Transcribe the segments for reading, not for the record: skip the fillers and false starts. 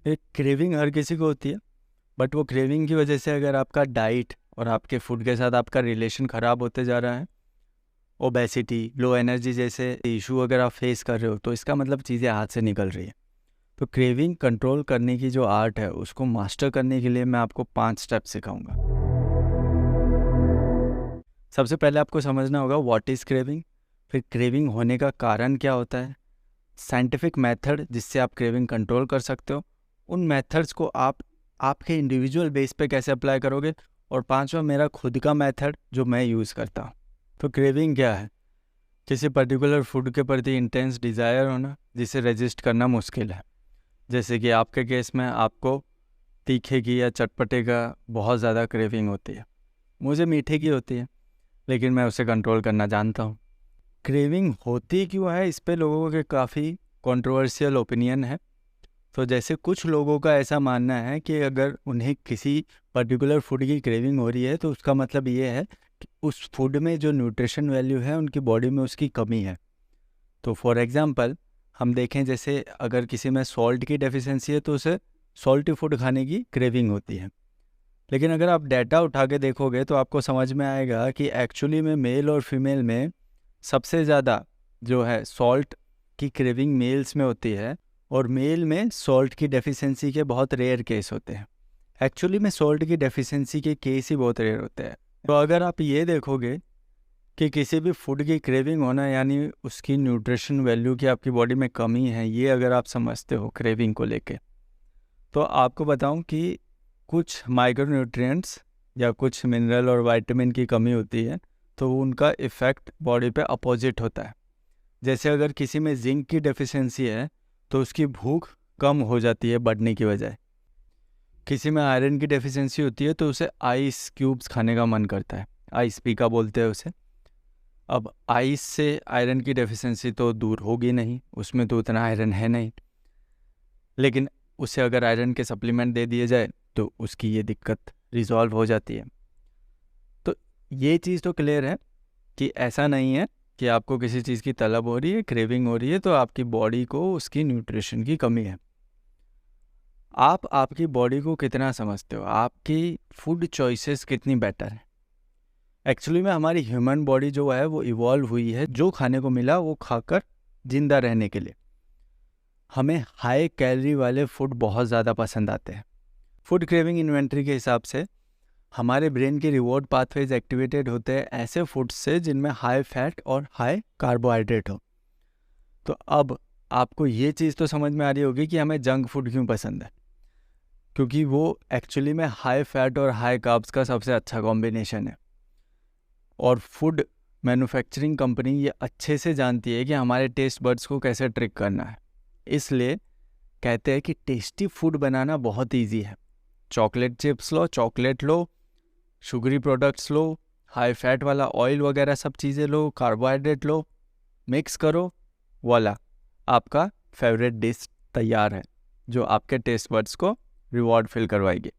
एक क्रेविंग हर किसी को होती है, बट वो क्रेविंग की वजह से अगर आपका डाइट और आपके फूड के साथ आपका रिलेशन ख़राब होते जा रहा है, ओबेसिटी, लो एनर्जी जैसे इशू अगर आप फेस कर रहे हो, तो इसका मतलब चीज़ें हाथ से निकल रही है। तो क्रेविंग कंट्रोल करने की जो आर्ट है उसको मास्टर करने के लिए मैं आपको 5 स्टेप सिखाऊंगा। सबसे पहले आपको समझना होगा व्हाट इज़ क्रेविंग, फिर क्रेविंग होने का कारण क्या होता है, साइंटिफिक मेथड जिससे आप क्रेविंग कंट्रोल कर सकते हो, उन मेथड्स को आप आपके इंडिविजुअल बेस पे कैसे अप्लाई करोगे, और पांचवा मेरा खुद का मेथड जो मैं यूज़ करता हूँ। तो क्रेविंग क्या है? किसी पर्टिकुलर फूड के प्रति इंटेंस डिज़ायर होना जिसे रेजिस्ट करना मुश्किल है। जैसे कि आपके केस में आपको तीखे की या चटपटे का बहुत ज़्यादा क्रेविंग होती है, मुझे मीठे की होती है, लेकिन मैं उसे कंट्रोल करना जानता हूँ। क्रेविंग होती क्यों है, इस पे लोगों के काफ़ी कंट्रोवर्शियल ओपिनियन है। तो जैसे कुछ लोगों का ऐसा मानना है कि अगर उन्हें किसी पर्टिकुलर फूड की क्रेविंग हो रही है तो उसका मतलब ये है कि उस फूड में जो न्यूट्रिशन वैल्यू है उनकी बॉडी में उसकी कमी है। तो फॉर एग्जांपल हम देखें, जैसे अगर किसी में सॉल्ट की डेफिशिएंसी है तो उसे सॉल्टी फूड खाने की क्रेविंग होती है। लेकिन अगर आप डाटा उठा के देखोगे तो आपको समझ में आएगा कि एक्चुअली में मेल और फीमेल में सबसे ज़्यादा जो है सॉल्ट की क्रेविंग मेल्स में होती है, और मेल में सॉल्ट की डेफिशिएंसी के बहुत रेयर केस होते हैं। एक्चुअली में सॉल्ट की डेफिशिएंसी के केस ही बहुत रेयर होते हैं। तो अगर आप ये देखोगे कि किसी भी फूड की क्रेविंग होना यानी उसकी न्यूट्रिशन वैल्यू की आपकी बॉडी में कमी है, ये अगर आप समझते हो क्रेविंग को लेके, तो आपको बताऊं कि कुछ माइक्रोन्यूट्रिएंट्स या कुछ मिनरल और विटामिन की कमी होती है, तो उनका इफ़ेक्ट बॉडी पे अपोजिट होता है। जैसे अगर किसी में जिंक की डेफिशिएंसी है तो उसकी भूख कम हो जाती है बढ़ने की बजाय। किसी में आयरन की डेफिशिएंसी होती है तो उसे आइस क्यूब्स खाने का मन करता है, आइस पीका बोलते हैं उसे। अब आइस से आयरन की डेफिशिएंसी तो दूर होगी नहीं, उसमें तो उतना आयरन है नहीं, लेकिन उसे अगर आयरन के सप्लीमेंट दे दिए जाए तो उसकी ये दिक्कत रिजॉल्व हो जाती है। तो ये चीज़ तो क्लियर है कि ऐसा नहीं है कि आपको किसी चीज़ की तलब हो रही है, क्रेविंग हो रही है, तो आपकी बॉडी को उसकी न्यूट्रिशन की कमी है। आप आपकी बॉडी को कितना समझते हो, आपकी फूड चॉइसेस कितनी बेटर है। एक्चुअली में हमारी ह्यूमन बॉडी जो है वो इवॉल्व हुई है जो खाने को मिला वो खाकर जिंदा रहने के लिए। हमें हाई कैलोरी वाले फूड बहुत ज़्यादा पसंद आते हैं। फूड क्रेविंग इन्वेंटरी के हिसाब से हमारे ब्रेन के रिवॉर्ड पाथवेज एक्टिवेटेड होते हैं ऐसे फूड से जिनमें हाई फैट और हाई कार्बोहाइड्रेट हो। तो अब आपको ये चीज़ तो समझ में आ रही होगी कि हमें जंक फूड क्यों पसंद है, क्योंकि वो एक्चुअली में हाई फैट और हाई कार्ब्स का सबसे अच्छा कॉम्बिनेशन है। और फूड मैन्युफैक्चरिंग कंपनी ये अच्छे से जानती है कि हमारे टेस्ट बड्स को कैसे ट्रिक करना है, इसलिए कहते हैं कि टेस्टी फूड बनाना बहुत इजी है। चॉकलेट चिप्स लो, चॉकलेट लो, शुगरी प्रोडक्ट्स लो, हाई फैट वाला ऑयल वगैरह सब चीज़ें लो, कार्बोहाइड्रेट लो, मिक्स करो, वाला आपका फेवरेट डिश तैयार है जो आपके टेस्ट बड्स को रिवॉर्ड फील करवाएगी।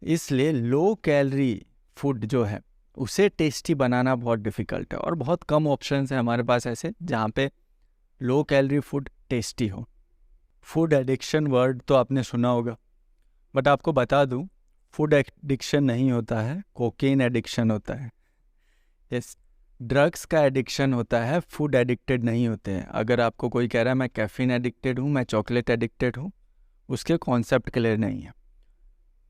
इसलिए लो कैलोरी फूड जो है उसे टेस्टी बनाना बहुत डिफ़िकल्ट है, और बहुत कम ऑप्शंस हैं हमारे पास ऐसे जहाँ पे लो कैलोरी फूड टेस्टी हो। फूड एडिक्शन वर्ड तो आपने सुना होगा, बट आपको बता दूं फूड एडिक्शन नहीं होता है, कोकेन एडिक्शन होता है। यस, ड्रग्स का एडिक्शन होता है, फूड एडिक्टेड नहीं होते हैं। अगर आपको कोई कह रहा है मैं कैफीन एडिक्टेड हूँ, मैं चॉकलेट एडिक्टेड हूँ, उसके कॉन्सेप्ट क्लियर नहीं है।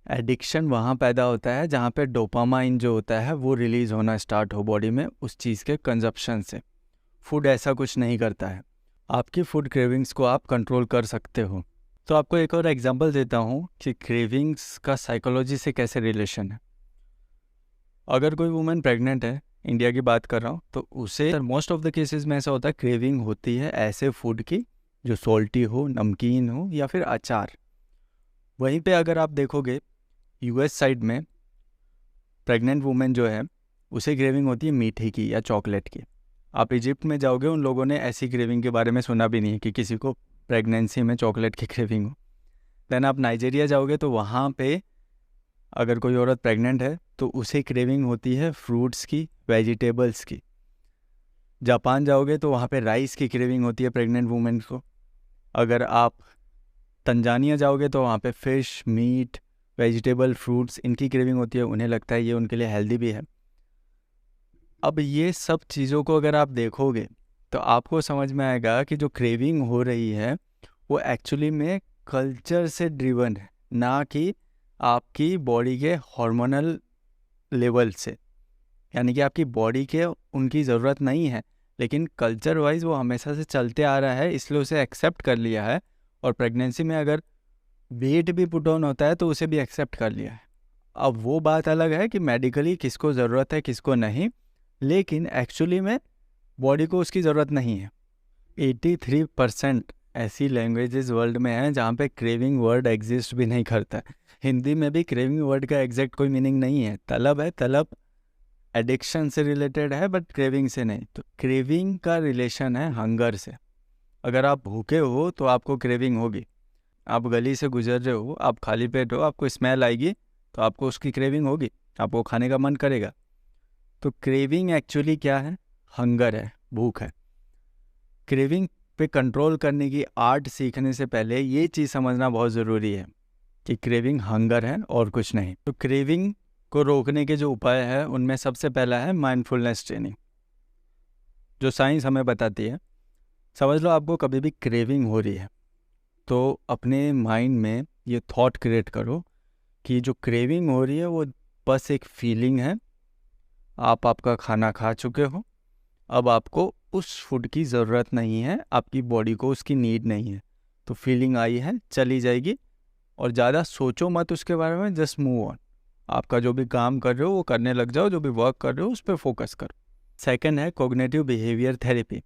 एडिक्शन वहाँ पैदा होता है जहाँ पे डोपामाइन जो होता है वो रिलीज़ होना स्टार्ट हो बॉडी में उस चीज़ के कंजप्शन से। फूड ऐसा कुछ नहीं करता है, आपकी फूड क्रेविंग्स को आप कंट्रोल कर सकते हो। तो आपको एक और एग्जांपल देता हूँ कि क्रेविंग्स का साइकोलॉजी से कैसे रिलेशन है। अगर कोई वुमेन प्रेग्नेंट है, इंडिया की बात कर रहा हूँ, तो उसे मोस्ट ऑफ द केसेस में ऐसा होता है क्रेविंग होती है ऐसे फूड की जो सॉल्टी हो, नमकीन हो या फिर अचार। वहीं पे अगर आप देखोगे यूएस साइड में प्रेग्नेंट वुमेन जो है उसे क्रेविंग होती है मीठे की या चॉकलेट की। आप इजिप्ट में जाओगे, उन लोगों ने ऐसी क्रेविंग के बारे में सुना भी नहीं है कि किसी को प्रेगनेंसी में चॉकलेट की क्रेविंग हो। देन आप नाइजीरिया जाओगे तो वहाँ पे अगर कोई औरत प्रेग्नेंट है तो उसे क्रेविंग होती है फ्रूट्स की, वेजिटेबल्स की। जापान जाओगे तो वहाँ पे राइस की क्रेविंग होती है प्रेग्नेंट वुमेन को। अगर आप तंजानिया जाओगे तो वहाँ पे फ़िश, मीट, वेजिटेबल, फ्रूट्स इनकी क्रेविंग होती है, उन्हें लगता है ये उनके लिए हेल्दी भी है। अब ये सब चीज़ों को अगर आप देखोगे तो आपको समझ में आएगा कि जो क्रेविंग हो रही है वो एक्चुअली में कल्चर से ड्रिवन है, ना कि आपकी बॉडी के हार्मोनल लेवल से। यानी कि आपकी बॉडी के उनकी ज़रूरत नहीं है, लेकिन कल्चर वाइज वो हमेशा से चलते आ रहा है, इसलिए उसे एक्सेप्ट कर लिया है। और प्रेगनेंसी में अगर वेट भी पुट ऑन होता है तो उसे भी एक्सेप्ट कर लिया है। अब वो बात अलग है कि मेडिकली किसको ज़रूरत है किसको नहीं, लेकिन एक्चुअली में बॉडी को उसकी ज़रूरत नहीं है। 83% ऐसी लैंग्वेजेस वर्ल्ड में हैं जहाँ पे क्रेविंग वर्ड एग्जिस्ट भी नहीं करता है। हिंदी में भी क्रेविंग वर्ड का एग्जैक्ट कोई मीनिंग नहीं है। तलब है, तलब एडिक्शन से रिलेटेड है बट क्रेविंग से नहीं। तो क्रेविंग का रिलेशन है हंगर से। अगर आप भूखे हो तो आपको क्रेविंग होगी। आप गली से गुजर रहे हो, आप खाली पेट हो, आपको स्मेल आएगी तो आपको उसकी क्रेविंग होगी, आपको खाने का मन करेगा। तो क्रेविंग एक्चुअली क्या है? हंगर है, भूख है। क्रेविंग पे कंट्रोल करने की आर्ट सीखने से पहले ये चीज़ समझना बहुत ज़रूरी है कि क्रेविंग हंगर है और कुछ नहीं। तो क्रेविंग को रोकने के जो उपाय हैं उनमें सबसे पहला है माइंडफुलनेस ट्रेनिंग, जो साइंस हमें बताती है। समझ लो आपको कभी भी क्रेविंग हो रही है तो अपने माइंड में ये थॉट क्रिएट करो कि जो क्रेविंग हो रही है वो बस एक फीलिंग है। आप आपका खाना खा चुके हो, अब आपको उस फूड की ज़रूरत नहीं है, आपकी बॉडी को उसकी नीड नहीं है। तो फीलिंग आई है, चली जाएगी, और ज़्यादा सोचो मत उसके बारे में, जस्ट मूव ऑन। आपका जो भी काम कर रहे हो वो करने लग जाओ, जो भी वर्क कर रहे हो उस पर फोकस करो। सेकंड है कॉग्निटिव बिहेवियर थेरेपी।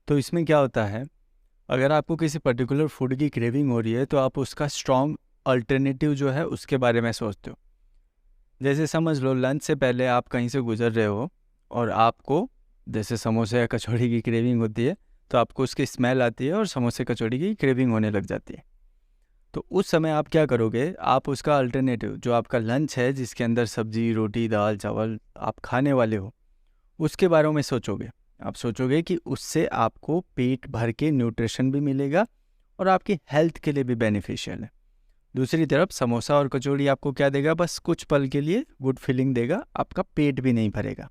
तो इसमें क्या होता है, अगर आपको किसी पर्टिकुलर फूड की क्रेविंग हो रही है तो आप उसका स्ट्रॉन्ग अल्टरनेटिव जो है उसके बारे में सोचते हो। जैसे समझ लो लंच से पहले आप कहीं से गुजर रहे हो और आपको जैसे समोसे या कचौड़ी की क्रेविंग होती है, तो आपको उसकी स्मेल आती है और समोसे कचौड़ी की क्रेविंग होने लग जाती है। तो उस समय आप क्या करोगे, आप उसका अल्टरनेटिव जो आपका लंच है जिसके अंदर सब्जी, रोटी, दाल, चावल आप खाने वाले हो, उसके बारे में सोचोगे। आप सोचोगे कि उससे आपको पेट भर के न्यूट्रिशन भी मिलेगा और आपकी हेल्थ के लिए भी बेनिफिशियल है। दूसरी तरफ समोसा और कचौड़ी आपको क्या देगा, बस कुछ पल के लिए गुड फीलिंग देगा, आपका पेट भी नहीं भरेगा।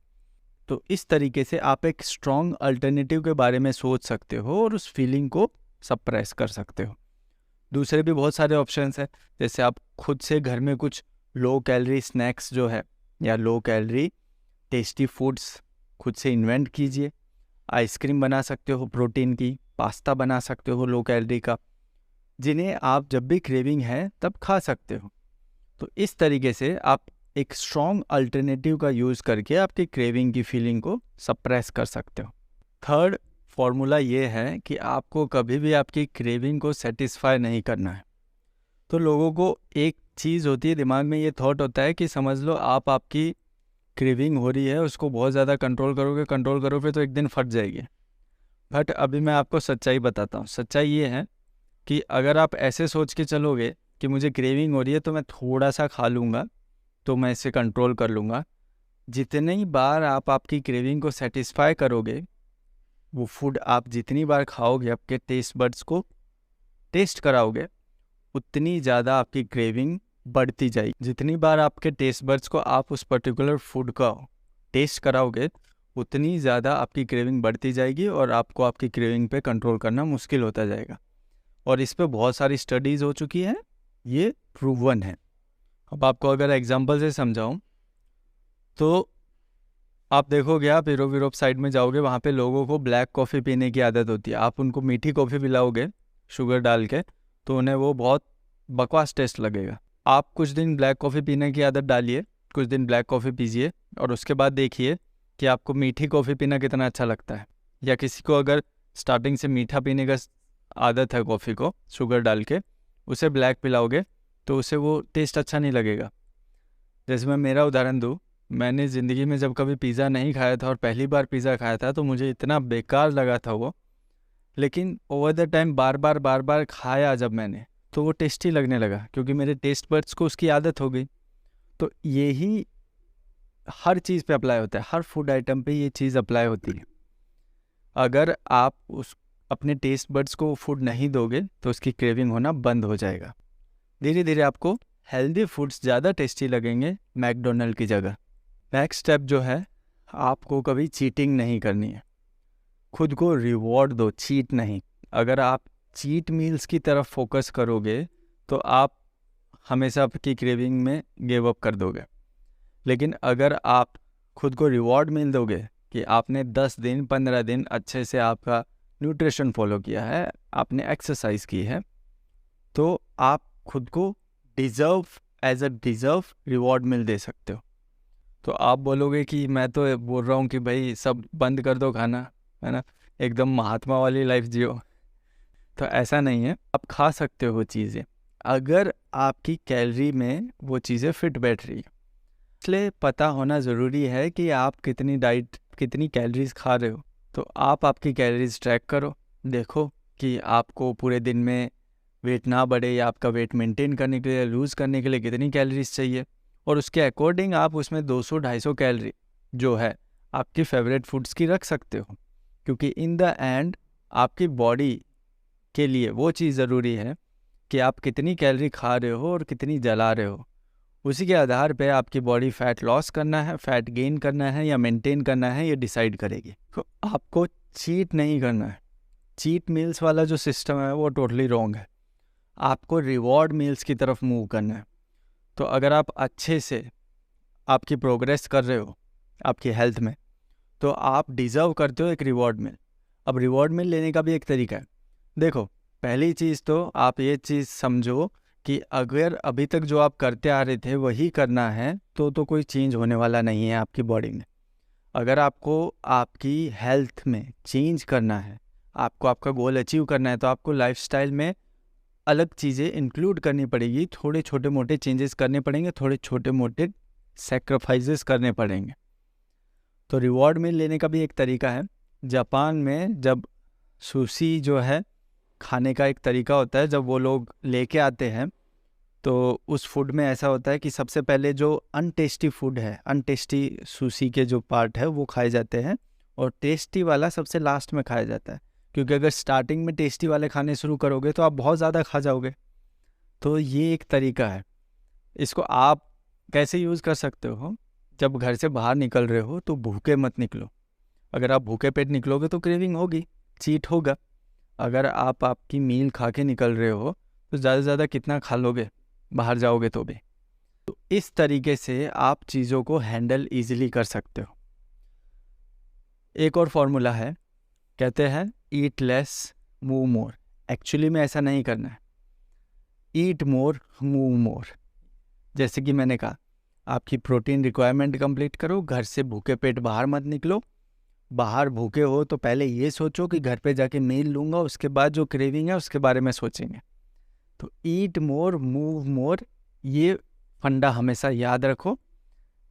तो इस तरीके से आप एक स्ट्रॉन्ग अल्टरनेटिव के बारे में सोच सकते हो और उस फीलिंग को सप्रेस कर सकते हो। दूसरे भी बहुत सारे ऑप्शंस हैं, जैसे आप खुद से घर में कुछ लो कैलोरी स्नैक्स जो है या लो कैलोरी टेस्टी फूड्स खुद से इन्वेंट कीजिए। आइसक्रीम बना सकते हो प्रोटीन की, पास्ता बना सकते हो लो कैलोरी का, जिन्हें आप जब भी क्रेविंग है तब खा सकते हो। तो इस तरीके से आप एक स्ट्रॉन्ग अल्टरनेटिव का यूज़ करके आपकी क्रेविंग की फीलिंग को सप्रेस कर सकते हो। थर्ड फॉर्मूला ये है कि आपको कभी भी आपकी क्रेविंग को सेटिस्फाई नहीं करना है। तो लोगों को एक चीज़ होती है, दिमाग में ये थॉट होता है कि समझ लो आप आपकी क्रेविंग हो रही है उसको बहुत ज़्यादा कंट्रोल करोगे तो एक दिन फट जाएगी। बट अभी मैं आपको सच्चाई बताता हूँ। सच्चाई ये है कि अगर आप ऐसे सोच के चलोगे कि मुझे क्रेविंग हो रही है तो मैं थोड़ा सा खा लूँगा तो मैं इसे कंट्रोल कर लूँगा, जितनी बार आप आपकी क्रेविंग को सेटिस्फाई करोगे, वो फूड आप जितनी बार खाओगे, आपके टेस्ट बड्स को टेस्ट कराओगे, उतनी ज़्यादा आपकी क्रेविंग बढ़ती जाएगी। जितनी बार आपके टेस्ट बड्स को आप उस पर्टिकुलर फूड का टेस्ट कराओगे, उतनी ज़्यादा आपकी क्रेविंग बढ़ती जाएगी और आपको आपकी क्रेविंग पे कंट्रोल करना मुश्किल होता जाएगा। और इस पे बहुत सारी स्टडीज़ हो चुकी हैं, ये प्रूवन है। अब आपको अगर एग्जांपल से समझाऊं तो आप देखोगे, आप यूरोप साइड में जाओगे, वहाँ पे लोगों को ब्लैक कॉफ़ी पीने की आदत होती है। आप उनको मीठी कॉफ़ी पिलाओगे शुगर डाल के तो उन्हें वो बहुत बकवास टेस्ट लगेगा। आप कुछ दिन ब्लैक कॉफ़ी पीने की आदत डालिए, कुछ दिन ब्लैक कॉफ़ी पीजिए और उसके बाद देखिए कि आपको मीठी कॉफ़ी पीना कितना अच्छा लगता है। या किसी को अगर स्टार्टिंग से मीठा पीने का आदत है कॉफ़ी को शुगर डाल के, उसे ब्लैक पिलाओगे तो उसे वो टेस्ट अच्छा नहीं लगेगा। जैसे मैं मेरा उदाहरण दूँ, मैंने ज़िंदगी में जब कभी पिज़्ज़ा नहीं खाया था और पहली बार पिज़्ज़ा खाया था तो मुझे इतना बेकार लगा था वो, लेकिन ओवर द टाइम बार बार खाया जब मैंने, तो वो टेस्टी लगने लगा क्योंकि मेरे टेस्ट बड्स को उसकी आदत हो गई। तो यही हर चीज़ पे अप्लाई होता है, हर फूड आइटम पे ये चीज़ अप्लाई होती है। अगर आप उस अपने टेस्ट बड्स को फूड नहीं दोगे तो उसकी क्रेविंग होना बंद हो जाएगा। धीरे धीरे आपको हेल्दी फूड्स ज़्यादा टेस्टी लगेंगे मैकडोनल्ड की जगह। नेक्स्ट स्टेप जो है, आपको कभी चीटिंग नहीं करनी है। खुद को रिवॉर्ड दो, चीट नहीं। अगर आप चीट मील्स की तरफ फोकस करोगे तो आप हमेशा आपकी क्रेविंग में गिव अप कर दोगे। लेकिन अगर आप खुद को रिवॉर्ड मील दोगे कि आपने 10 दिन 15 दिन अच्छे से आपका न्यूट्रिशन फॉलो किया है, आपने एक्सरसाइज की है, तो आप खुद को डिज़र्व रिवॉर्ड मिल दे सकते हो। तो आप बोलोगे कि मैं तो बोल रहा हूँ कि भाई सब बंद कर दो खाना, है ना, एकदम महात्मा वाली लाइफ जियो। तो ऐसा नहीं है, आप खा सकते हो वो चीज़ें अगर आपकी कैलोरी में वो चीज़ें फिट बैठ रही है। इसलिए पता होना ज़रूरी है कि आप कितनी कैलोरीज खा रहे हो। तो आप आपकी कैलोरीज ट्रैक करो, देखो कि आपको पूरे दिन में वेट ना बढ़े या आपका वेट मेंटेन करने के लिए, लूज़ करने के लिए कितनी कैलोरीज चाहिए, और उसके अकॉर्डिंग आप उसमें 200-250 कैलोरी जो है आपकी फेवरेट फूड्स की रख सकते हो। क्योंकि इन द एंड आपकी बॉडी के लिए वो चीज़ ज़रूरी है कि आप कितनी कैलोरी खा रहे हो और कितनी जला रहे हो। उसी के आधार पे आपकी बॉडी फैट लॉस करना है, फैट गेन करना है या मेंटेन करना है, ये डिसाइड करेगी। तो आपको चीट नहीं करना है। चीट मील्स वाला जो सिस्टम है वो टोटली रॉन्ग है। आपको रिवॉर्ड मील्स की तरफ मूव करना है। तो अगर आप अच्छे से आपकी प्रोग्रेस कर रहे हो आपकी हेल्थ में, तो आप डिज़र्व करते हो एक रिवॉर्ड मील। अब रिवॉर्ड मील लेने का भी एक तरीका है। देखो, पहली चीज़ तो आप ये चीज़ समझो कि अगर अभी तक जो आप करते आ रहे थे वही करना है तो कोई चेंज होने वाला नहीं है आपकी बॉडी में। अगर आपको आपकी हेल्थ में चेंज करना है, आपको आपका गोल अचीव करना है, तो आपको लाइफस्टाइल में अलग चीज़ें इंक्लूड करनी पड़ेगी, थोड़े छोटे मोटे चेंजेस करने पड़ेंगे, थोड़े छोटे मोटे सेक्रीफाइसेस करने पड़ेंगे। तो रिवॉर्ड मील लेने का भी एक तरीका है। जापान में जब सुशी जो है खाने का एक तरीका होता है, जब वो लोग लेके आते हैं तो उस फूड में ऐसा होता है कि सबसे पहले जो अनटेस्टी फूड है, अनटेस्टी सुशी के जो पार्ट है वो खाए जाते हैं, और टेस्टी वाला सबसे लास्ट में खाया जाता है। क्योंकि अगर स्टार्टिंग में टेस्टी वाले खाने शुरू करोगे तो आप बहुत ज़्यादा खा जाओगे। तो ये एक तरीका है। इसको आप कैसे यूज़ कर सकते हो? जब घर से बाहर निकल रहे हो तो भूखे मत निकलो। अगर आप भूखे पेट निकलोगे तो क्रेविंग होगी, चीट होगा। अगर आप आपकी मील खा के निकल रहे हो तो ज़्यादा से ज़्यादा कितना खा लोगे बाहर जाओगे तो भी। तो इस तरीके से आप चीज़ों को हैंडल ईजिली कर सकते हो। एक और फॉर्मूला है, कहते हैं eat less move more. Actually में ऐसा नहीं करना है, ईट मोर मूव मोर। जैसे कि मैंने कहा, आपकी प्रोटीन रिक्वायरमेंट कंप्लीट करो, घर से भूखे पेट बाहर मत निकलो। बाहर भूखे हो तो पहले ये सोचो कि घर पे जाके मील लूँगा, उसके बाद जो क्रेविंग है उसके बारे में सोचेंगे। तो ईट मोर मूव मोर, ये फंडा हमेशा याद रखो,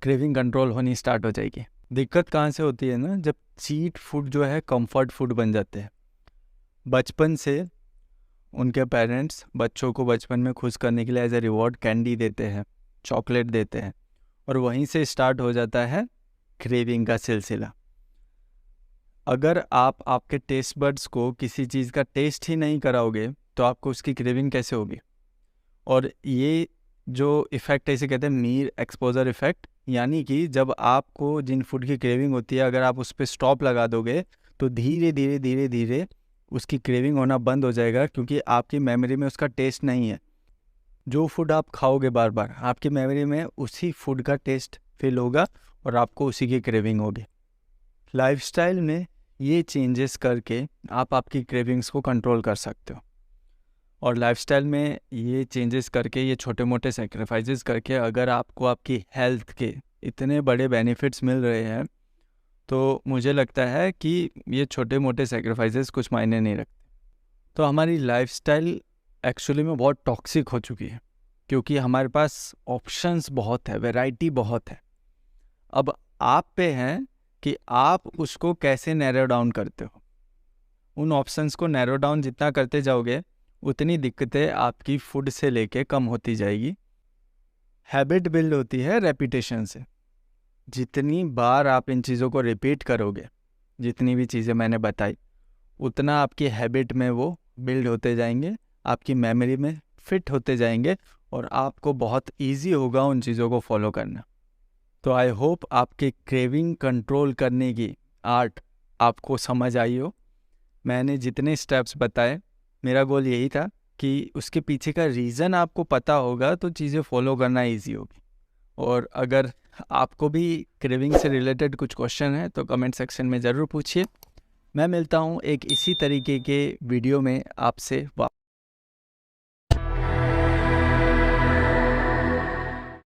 क्रेविंग कंट्रोल होनी स्टार्ट हो जाएगी। दिक्कत कहाँ से होती है ना, जब चीट फूड जो है कंफर्ट फूड बन जाते हैं। बचपन से उनके पेरेंट्स बच्चों को बचपन में खुश करने के लिए एज ए रिवॉर्ड कैंडी देते हैं, चॉकलेट देते हैं, और वहीं से स्टार्ट हो जाता है क्रेविंग का सिलसिला। अगर आप आपके टेस्ट बड्स को किसी चीज़ का टेस्ट ही नहीं कराओगे तो आपको उसकी क्रेविंग कैसे होगी? और ये जो इफ़ेक्ट है इसे कहते हैं मील एक्सपोजर इफ़ेक्ट। यानी कि जब आपको जिन फूड की क्रेविंग होती है, अगर आप उस पर स्टॉप लगा दोगे तो धीरे धीरे धीरे धीरे उसकी क्रेविंग होना बंद हो जाएगा, क्योंकि आपकी मेमोरी में उसका टेस्ट नहीं है। जो फूड आप खाओगे बार बार, आपकी मेमोरी में उसी फूड का टेस्ट फील होगा और आपको उसी की क्रेविंग होगी। लाइफस्टाइल में ये चेंजेस करके आप आपकी क्रेविंग्स को कंट्रोल कर सकते हो, और लाइफस्टाइल में ये चेंजेस करके, ये छोटे मोटे सेक्रीफाइसेस करके अगर आपको आपकी हेल्थ के इतने बड़े बेनिफिट्स मिल रहे हैं तो मुझे लगता है कि ये छोटे मोटे सेक्रीफाइसेस कुछ मायने नहीं रखते। तो हमारी लाइफस्टाइल एक्चुअली में बहुत टॉक्सिक हो चुकी है, क्योंकि हमारे पास ऑप्शंस बहुत है, वैरायटी बहुत है। अब आप पे हैं कि आप उसको कैसे नैरो डाउन करते हो। उन ऑप्शंस को नैरो डाउन जितना करते जाओगे उतनी दिक्कतें आपकी फूड से लेके कम होती जाएगी। हैबिट बिल्ड होती है रेपिटेशन से। जितनी बार आप इन चीज़ों को रिपीट करोगे, जितनी भी चीज़ें मैंने बताई, उतना आपकी हैबिट में वो बिल्ड होते जाएंगे, आपकी मेमोरी में फिट होते जाएंगे और आपको बहुत इजी होगा उन चीज़ों को फॉलो करना। तो आई होप आपके क्रेविंग कंट्रोल करने की आर्ट आपको समझ आई हो। मैंने जितने स्टेप्स बताए, मेरा गोल यही था कि उसके पीछे का रीज़न आपको पता होगा तो चीज़ें फॉलो करना इजी होगी। और अगर आपको भी क्रेविंग से रिलेटेड कुछ क्वेश्चन है तो कमेंट सेक्शन में ज़रूर पूछिए। मैं मिलता हूँ एक इसी तरीके के वीडियो में आपसे।